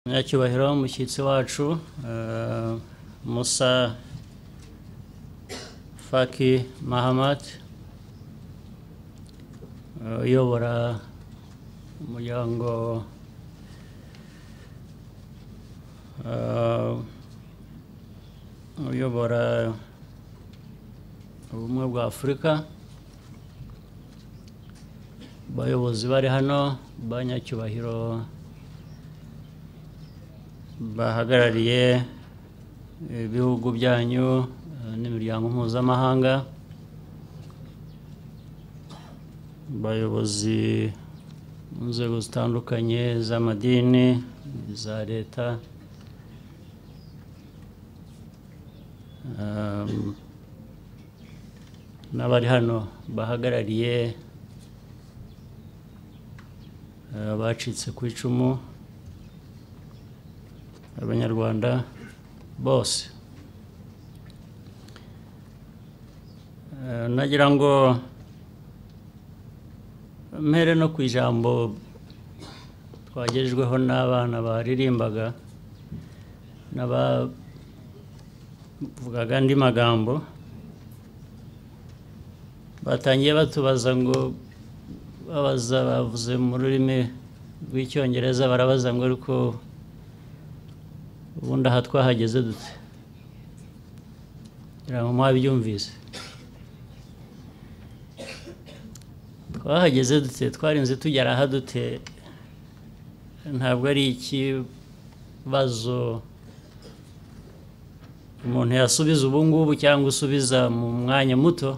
Nyacyubahiro umushyitsi wacu Musa Faki Mahamat uyobora umuryango uyobora ubumwe bwa Afurika, bayobozi bari hano, banyacyubahiro bahagarariye ibihugu byanyu n'imiryango mpuzamahanga, bayobozi mu nzego zitandukanye z'amadini, za leta, n'abari hano bahagarariye abacitse ku icumu, abanyarwanda bose. Nagira ngo mpere no ku ijambo twagejejweho n'abana baririmbaga n'abavugaga andi magambo, batangiye batubaza ngo bavuze mu rurimi rw'icyongereza, barabaza ngo ariko ubundi aha twahageze dute? kugira ngo mwabyumvise. Twahageze dute? Twarinze tugera aha dute? Ntabwo ari ikibazo umuntu yasubiza ubu ngubu cyangwa usubiza mu mwanya muto,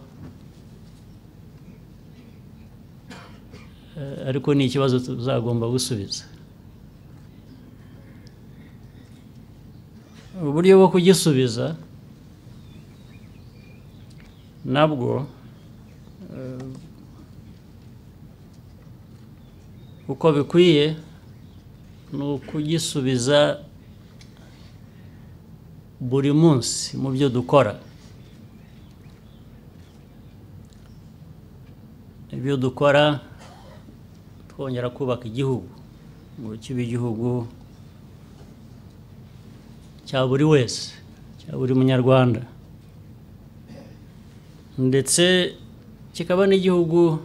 ariko ni ikibazo tuzagomba gusubiza. Uburyo bwo kugisubiza nabwo uko bikwiye ni ukugisubiza buri munsi mu byo dukora. Ibyo dukora twongera kubaka igihugu ngo kibe igihugu cya buri wese, cya buri munyarwanda, ndetse kikaba n'igihugu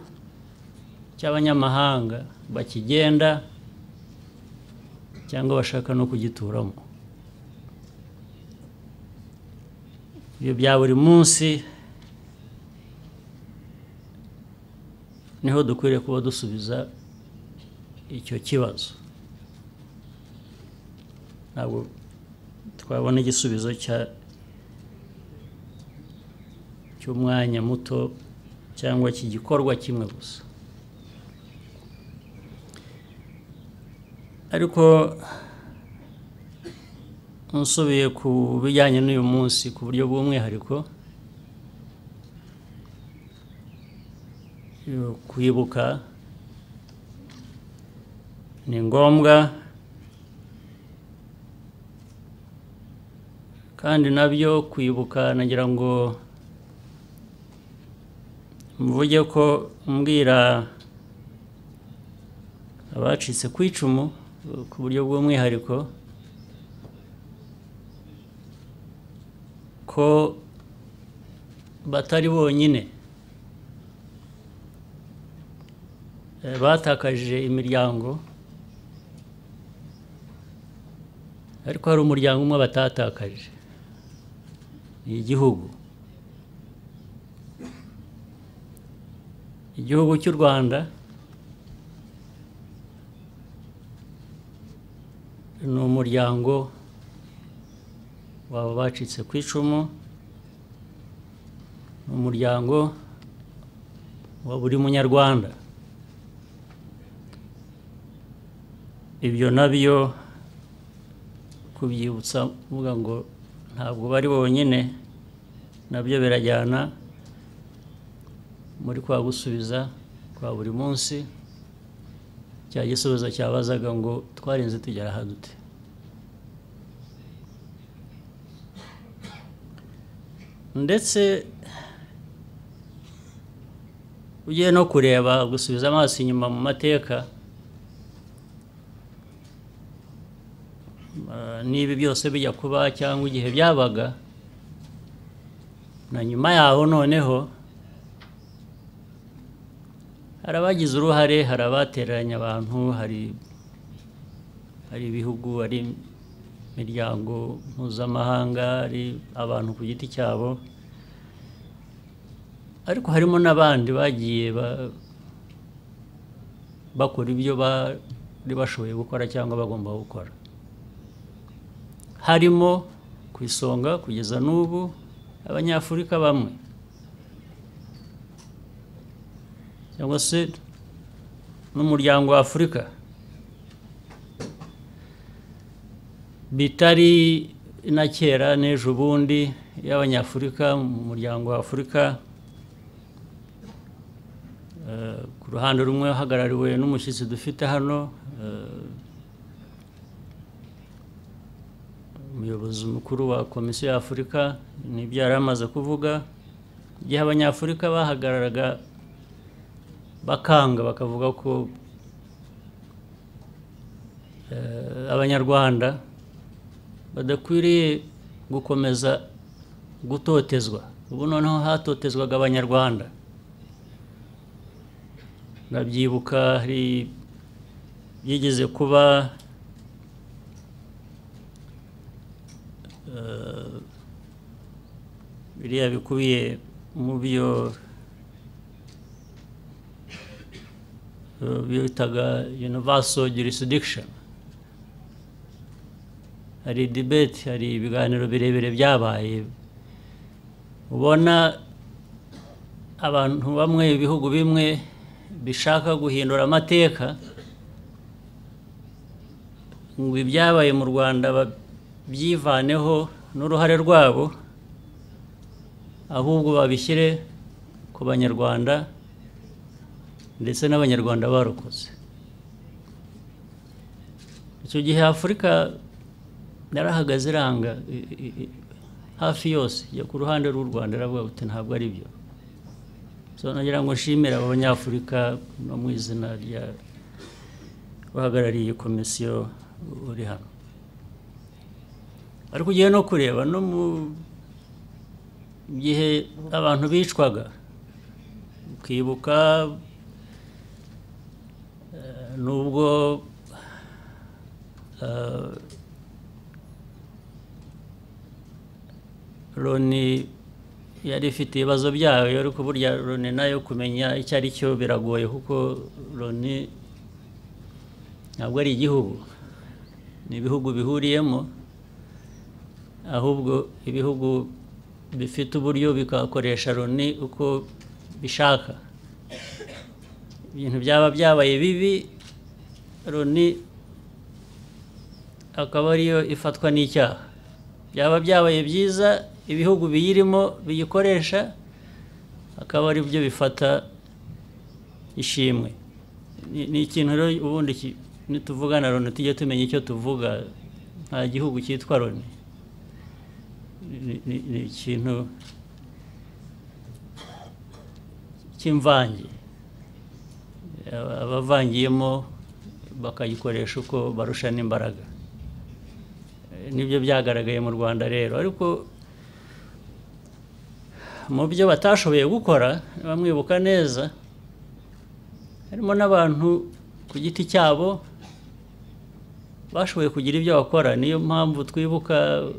cy'abanyamahanga bakigenda cyangwa bashaka no kugituramo. Ibyo bya buri munsi niho dukwiriye kuba dusubiza icyo kibazo. Ntabwo twabona igisubizo cy'umwanya muto cyangwa cy'igikorwa kimwe gusa. Ariko nsubiye ku bijyanye n'uyu munsi ku buryo bw'umwihariko, kwibuka ni ngombwa, kandi nabyo kwibuka nagira ngo mvuge ko mbwira abacitse ku icumu ku buryo bw'umwihariko ko batari bonyine. Batakaje imiryango, ariko hari umuryango umwe batatakaje, ni igihugu. Igihugu cy'u Rwanda ni umuryango waba bacitse ku icumu, ni umuryango wa buri munyarwanda. Ibyo nabyo kubyibutsa mvuga ngo ntabwo bari bonyine, nabyo birajyana muri kwa gusubiza kwa buri munsi, cya gisubizo cyabazaga ngo twarinze tugera aha dute. Ndetse ugiye no kureba, gusubiza amaso inyuma mu mateka, niba byose bijya kuba cyangwa igihe byabaga na nyuma yaho noneho hari abagize uruhare, hari abateranya abantu, hari ibihugu, hari imiryango mpuzamahanga, hari abantu ku giti cyabo, ariko harimo n'abandi bagiye bakora ibyo bari bashoboye gukora cyangwa bagomba gukora, harimo ku isonga kugeza n'ubu abanyafurika bamwe cyangwa se n'umuryango wa Afurika bitari na kera n'ejo bundi y'abanyafurika mu muryango wa Afurika. Ku ruhande rumwe hagarariwe n'umushyitsi dufite hano, umuyobozi mukuru wa komisiyo ya Afurika, n'ibyo yari amaze kuvuga. Igihe abanyafurika bahagararaga bakanga bakavuga ko abanyarwanda badakwiriye gukomeza gutotezwa, ubu noneho hatotezwaga abanyarwanda. Ndabyibuka hari yigeze kuba biriya bikubiye mu byo bitaga universal jurisdiction. Hari debate, hari ibiganiro birebire byabaye, ubona abantu bamwe, ibihugu bimwe bishaka guhindura amateka ngo ibyabaye mu Rwanda babyivaneho n'uruhare rwabo, ahubwo babishyire ku banyarwanda ndetse n'abanyarwanda barokoze. Icyo gihe Afurika yarahagaze iranga hafi yose ya ku ruhande rw'u Rwanda, iravuga uti ntabwo ari byo. So nagira ngo nshimire abanyafurika no mu izina rya bahagarariye komisiyo uri hano. Ariko ugiye no kureba no mu gihe abantu bicwaga, ukibuka nubwo Loni yari ifite ibibazo byayo, ariko burya Loni nayo kumenya icyo ari cyo biragoye, kuko Loni ntabwo ari igihugu, ni ibihugu bihuriyemo, ahubwo ibihugu bifite uburyo bikakoresha Loni uko bishaka. Ibintu byaba byabaye bibi, Loni akaba ariyo ifatwa n'icyaha. Byaba byabaye byiza, ibihugu biyirimo biyikoresha akaba ari byo bifata ishimwe. Ni ikintu rero ubundi nituvugana Loni tujye tumenya icyo tuvuga. Nta gihugu cyitwa Loni, ni ikintu cy'imvange, abavangiyemo bakayikoresha uko barushana imbaraga. Nibyo byagaragaye mu Rwanda rero. Ariko mu byo batashoboye gukora, bamwibuka neza, harimo n'abantu ku giti cyabo bashoboye kugira ibyo bakora. Niyo mpamvu twibuka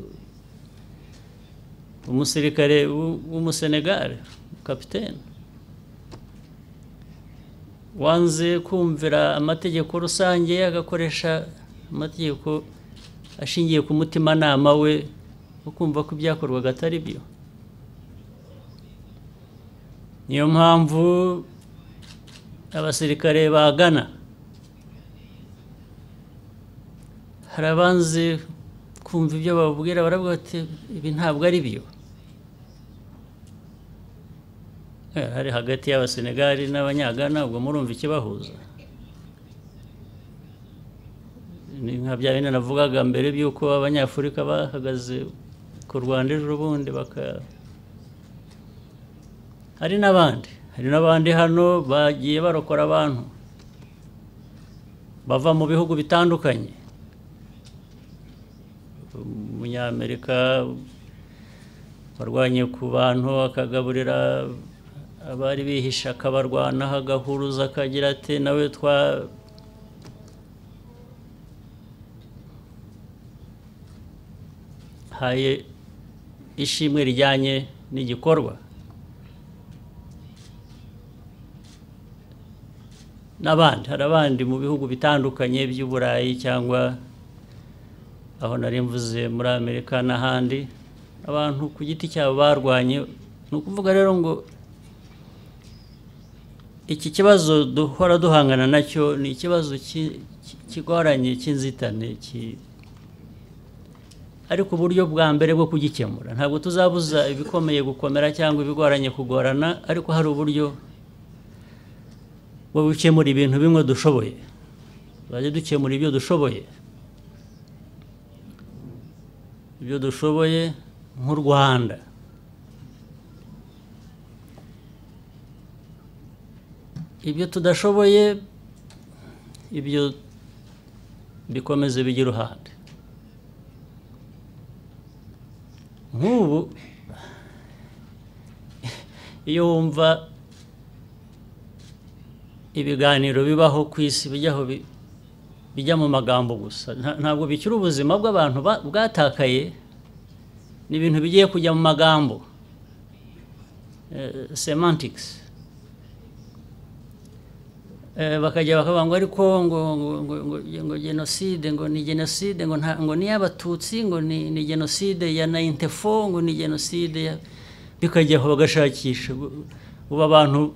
umusirikare w'umusenegale, kapiteni, wanze kumvira amategeko rusange, agakoresha amategeko ashingiye ku mutimanama we, ukumva ko ibyakorwaga atari byo. Niyo mpamvu abasirikare ba Ghana hari abanze kumva ibyo bababwira, baravuga bati ibi ntabwo ari byo. Hari hagati y'abasenegali n'abanyagana, ubwo murumva ikibahuza. Ni nka bya bindi navugaga mbere by'uko abanyafurika bahagaze ku Rwanda ejo bundi hari n'abandi hano bagiye barokora abantu bava mu bihugu bitandukanye, umunyamerika warwanye ku bantu akagaburira abari bihisha akabarwanaho agahuruza akagira ati nawe haye ishimwe rijyanye n'igikorwa. N'abandi, hari abandi mu bihugu bitandukanye by'Uburayi cyangwa aho nari mvuze muri Amerika n'ahandi, abantu ku giti cyabo barwanye. Ni ukuvuga rero ngo iki kibazo duhora duhangana nacyo ni ikibazo kigoranye cy'inzitane, ariko uburyo bwa mbere bwo kugikemura, ntabwo tuzabuza ibikomeye gukomera cyangwa ibigoranye kugorana, ariko hari uburyo bwo gukemura ibintu bimwe dushoboye. Tuzajya dukemura ibyo dushoboye, nk'u Rwanda. Ibyo tudashoboye, ibyo bikomeze bijya iruhande. Nk'ubu iyo wumva ibiganiro bibaho ku isi bijya mu magambo gusa, ntabwo bikiri ubuzima bw'abantu bwatakaye, ni ibintu bigiye kujya mu magambo, semantics. Bakajya bakavuga ngo ariko ngo genocide, ngo ni genocide, ngo ni y'Abatutsi, ngo ni genocide ya 94, ngo ni genocide ya, bikajyaho bagashakisha. Ubu abantu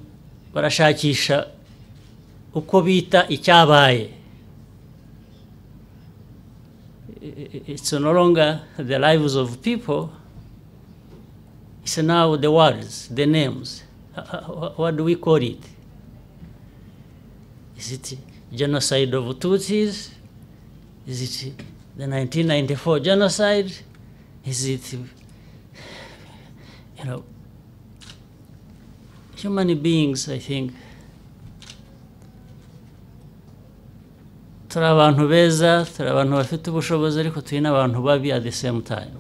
barashakisha uko bita icyabaye. It's no longer the lives of people, it's now the words, the names. What do we call it? Is it genocide of Tutsis? Is it the 1994 genocide? Is it, human beings, I think, turi abantu beza, turi abantu bafite ubushobozi, ariko turi n'abantu babi at the same time.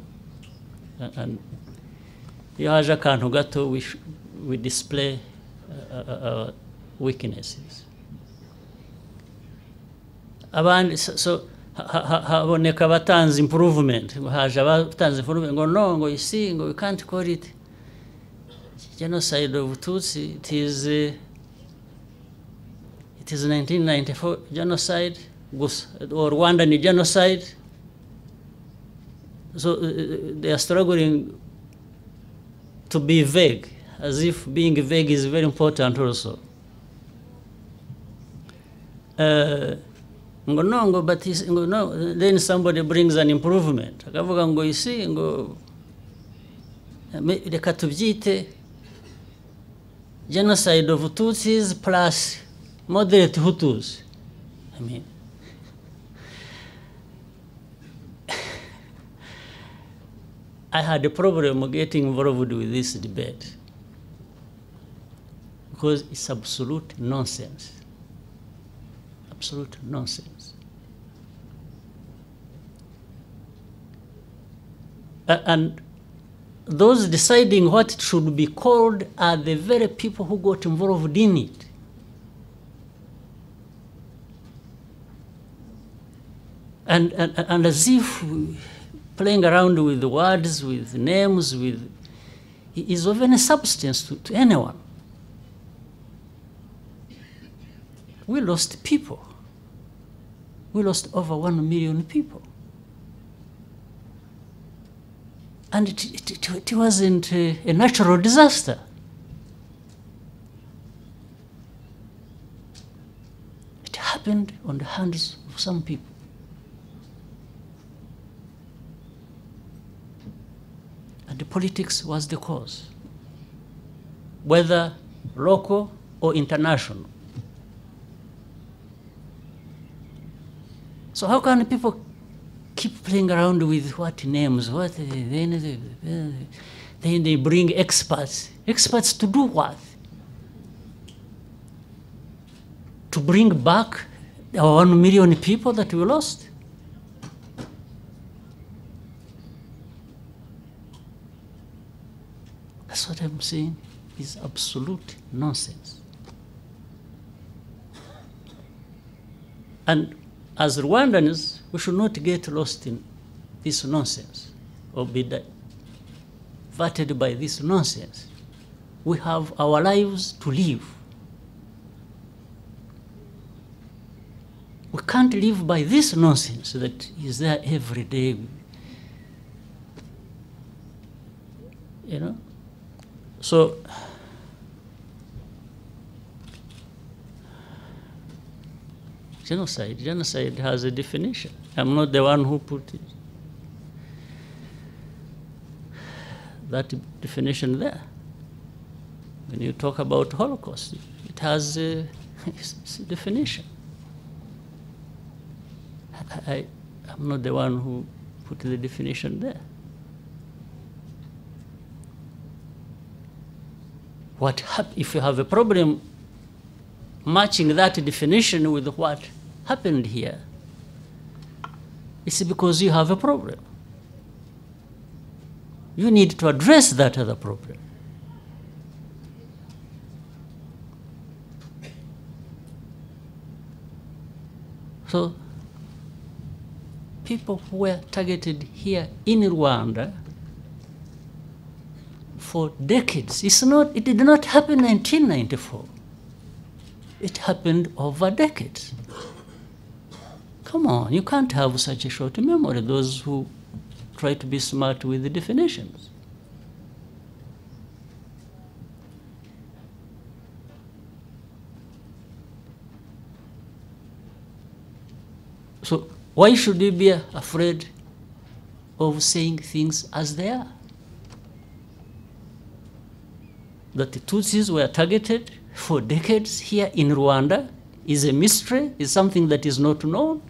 And iyo haje akantu gato, we display our weaknesses. Abandi, so haboneka abatanze improvement, haje abatanze improvement, ngo no, ngo you see, ngo we can't call it genocide of Tutsi, it is 1994 genocide, or Rwandan genocide. So they are struggling to be vague, as if being vague is very important also. But no, then somebody brings an improvement. Akavuga ngo you see, ngo reka tubyite genocide of Tutsis plus moderate Hutus. I mean, I had a problem getting involved with this debate because it's absolute nonsense. Absolute nonsense. And those deciding what it should be called are the very people who got involved in it. And as if playing around with the words, with names, is of any substance to anyone. We lost people. We lost over 1 million people. And it wasn't a natural disaster. It happened on the hands of some people. And the politics was the cause, whether local or international. So how can people keep playing around with what names, then they bring experts. Experts to do what? To bring back our 1 million people that we lost? That's what I'm saying is absolute nonsense. And as Rwandans, we should not get lost in this nonsense or be diverted by this nonsense. We have our lives to live. We can't live by this nonsense that is there every day. You know? So, genocide has a definition. I'm not the one who put it. That definition there. When you talk about Holocaust, it has a definition. I'm not the one who put the definition there. If you have a problem matching that definition with what happened here? It's because you have a problem. You need to address that other problem. So, people who were targeted here in Rwanda for decades. It did not happen in 1994. It happened over decades. Come on, you can't have such a short memory, those who try to be smart with the definitions. So why should we be afraid of saying things as they are? That the Tutsis were targeted for decades here in Rwanda is a mystery, is something that is not known.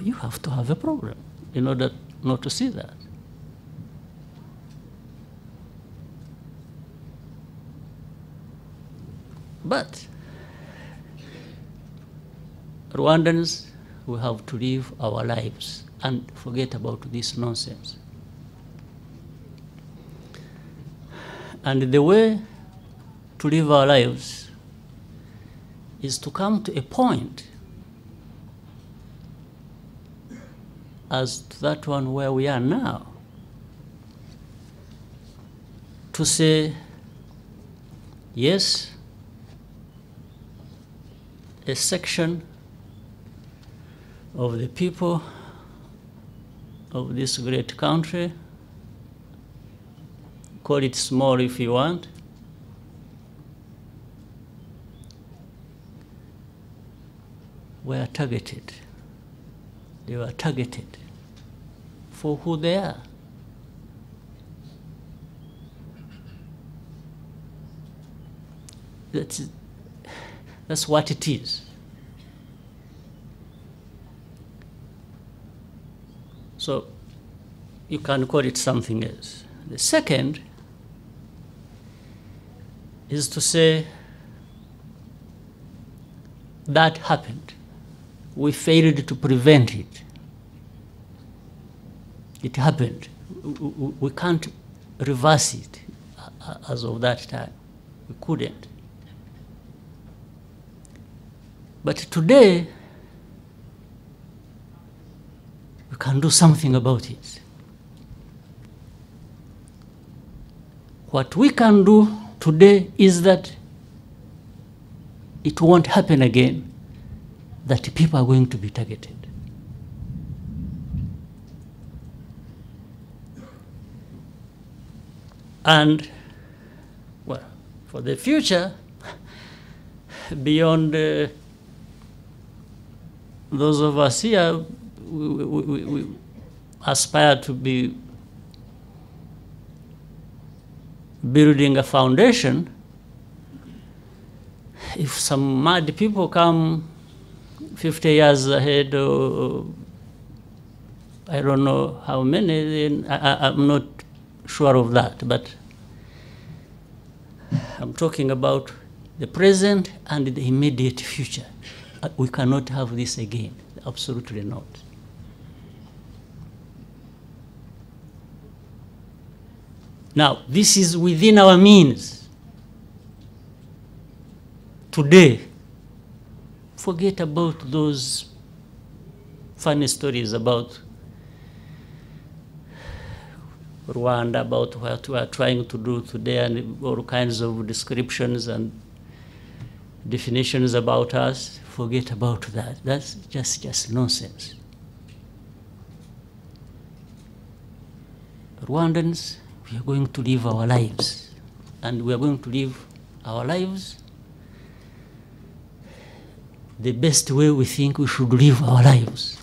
You have to have a problem in order not to see that. But Rwandans, we have to live our lives and forget about this nonsense. And the way to live our lives is to come to a point as to that one where we are now, to say, yes, a section of the people of this great country, call it small if you want, were targeted. They were targeted for who they are. That's what it is. So you can call it something else. The second is to say that happened. We failed to prevent it. It happened. We can't reverse it as of that time. We couldn't. But today, we can do something about it. What we can do today is that it won't happen again, that people are going to be targeted. And, well, for the future, beyond those of us here, we aspire to be building a foundation. If some mad people come 50 years ahead, or I don't know how many, then I'm not sure of that, but I'm talking about the present and the immediate future. We cannot have this again, absolutely not. Now, this is within our means. Today, forget about those funny stories about Rwanda, about what we are trying to do today, and all kinds of descriptions and definitions about us. Forget about that. That's just nonsense. Rwandans, we are going to live our lives, and we are going to live our lives the best way we think we should live our lives.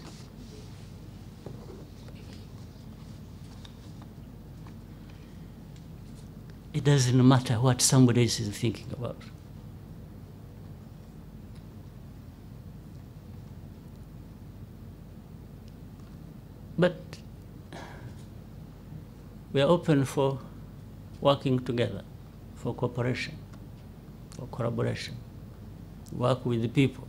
It doesn't matter what somebody else is thinking about. But we are open for working together, for cooperation, for collaboration. Work with the people.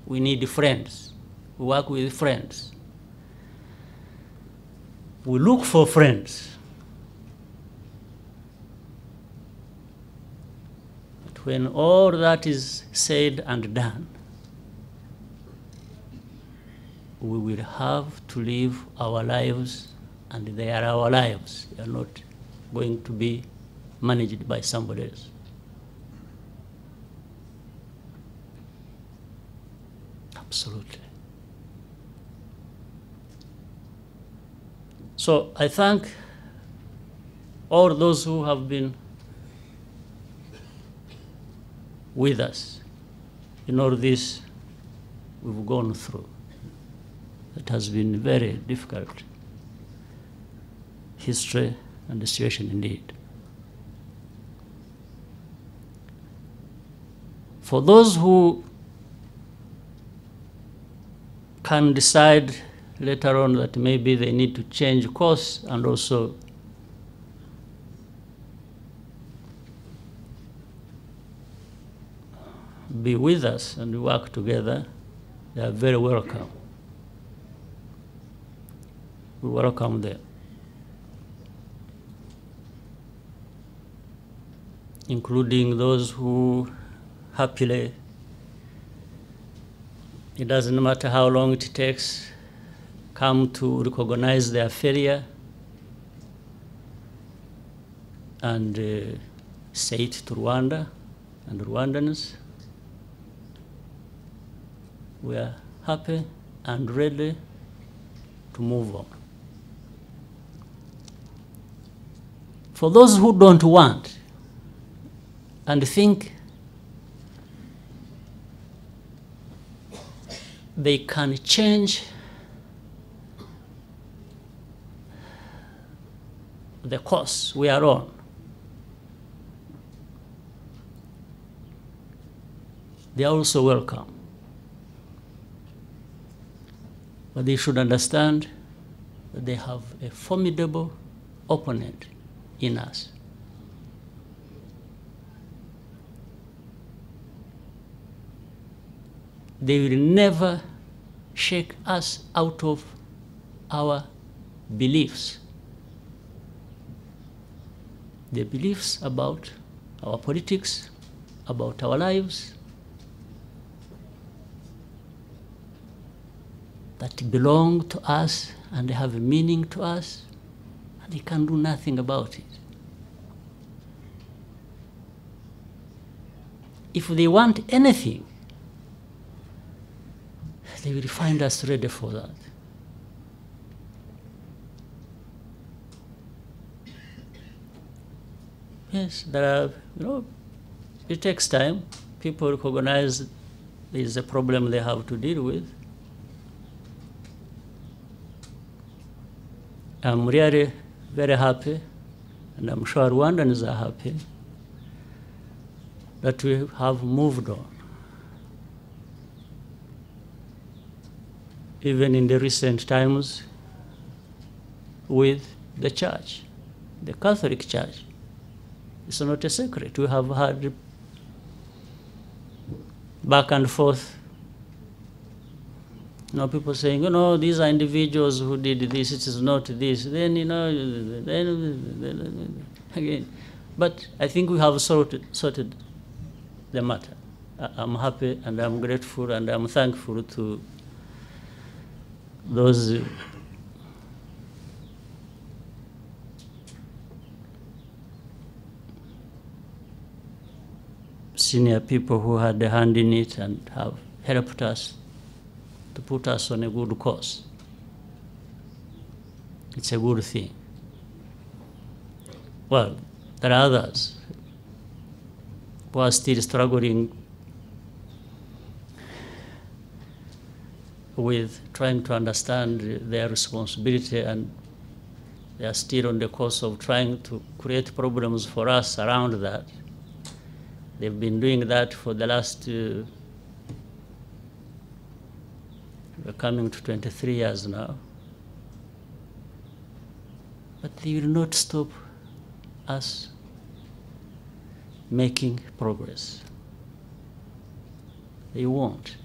We need friends. We work with friends. We look for friends. But when all that is said and done, we will have to live our lives, and they are our lives. They are not going to be managed by somebody else. Absolutely. So I thank all those who have been with us in all this we've gone through. It has been very difficult history and the situation indeed. For those who can decide later on that maybe they need to change course and also be with us and work together, they are very welcome. We welcome them, including those who happily, it doesn't matter how long it takes, come to recognize their failure and say it to Rwanda and Rwandans. We are happy and ready to move on. For those who don't want and think they can change the course we are on, they are also welcome. But they should understand that they have a formidable opponent in us. They will never shake us out of our beliefs. The beliefs about our politics, about our lives, that belong to us and have a meaning to us, and they can do nothing about it. If they want anything, they will find us ready for that. Yes, there are, it takes time. People recognize there is a problem they have to deal with. I'm really very happy, and I'm sure Rwandans are happy, that we have moved on. Even in the recent times with the church, the Catholic Church. It's not a secret. We have had back and forth, people saying, these are individuals who did this, it is not this. Then, again. But I think we have sorted the matter. I'm happy and I'm grateful and I'm thankful to those senior people who had a hand in it and have helped us to put us on a good course. It's a good thing. Well, there are others who are still struggling with trying to understand their responsibility, and they are still on the course of trying to create problems for us around that. They've been doing that for the last, we're coming to 23 years now. But they will not stop us making progress. They won't.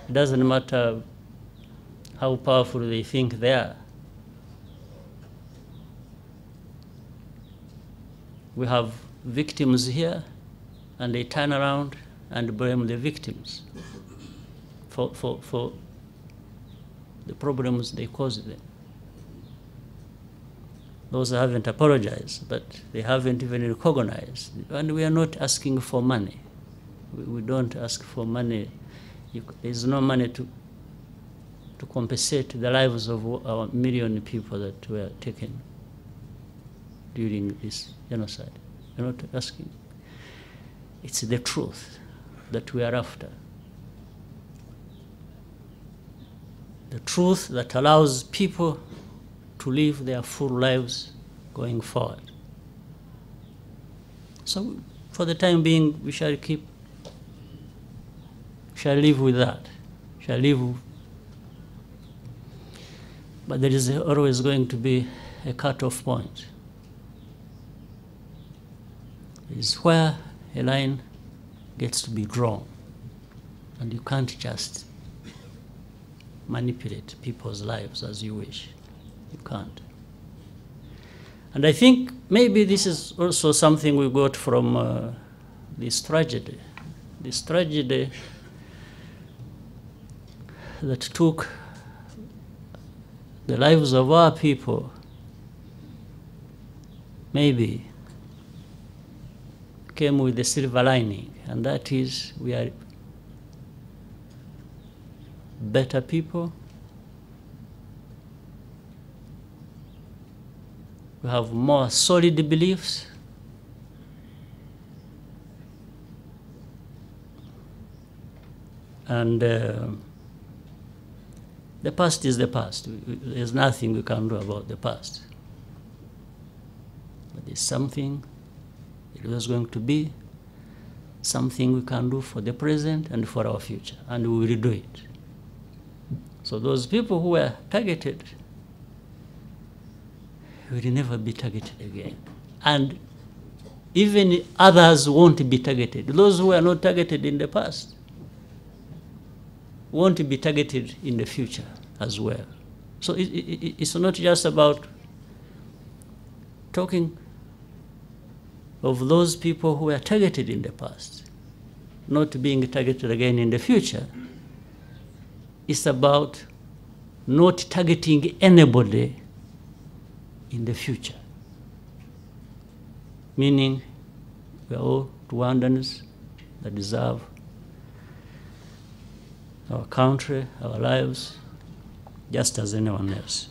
It doesn't matter how powerful they think they are. We have victims here, and they turn around and blame the victims for the problems they caused them. Those haven't apologized, but they haven't even recognized. And we are not asking for money. We don't ask for money. There's no money to compensate the lives of our million people that were taken during this genocide. We're not asking. It's the truth that we are after. The truth that allows people to live their full lives going forward. So for the time being, we shall live with that. But there is always going to be a cut-off point. It is where a line gets to be drawn, and you can't just manipulate people's lives as you wish. You can't. And I think maybe this is also something we got from this tragedy. This tragedy that took the lives of our people, maybe came with a silver lining, and that is we are better people. We have more solid beliefs. And the past is the past. There's nothing we can do about the past. But there's something, it was going to be something we can do for the present and for our future, and we will do it. So those people who were targeted will never be targeted again. And even others won't be targeted. Those who were not targeted in the past won't be targeted in the future as well. So it's not just about talking of those people who were targeted in the past, not being targeted again in the future. It's about not targeting anybody in the future. Meaning, we are all Rwandans that deserve our country, our lives, just as anyone else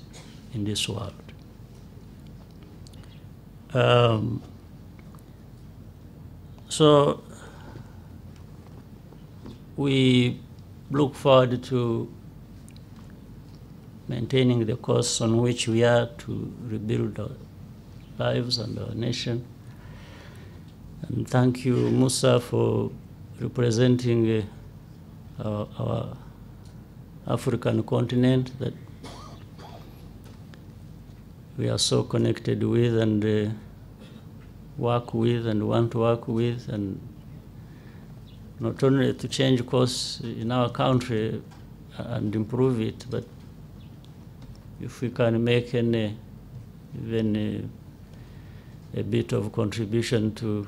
in this world. So we look forward to maintaining the course on which we are to rebuild our lives and our nation. And thank you, Musa, for representing our African continent that we are so connected with and work with and want to work with, and not only to change course in our country and improve it, but if we can make any even a bit of contribution to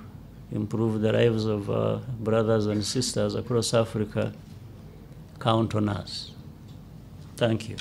improve the lives of our brothers and sisters across Africa, count on us. Thank you.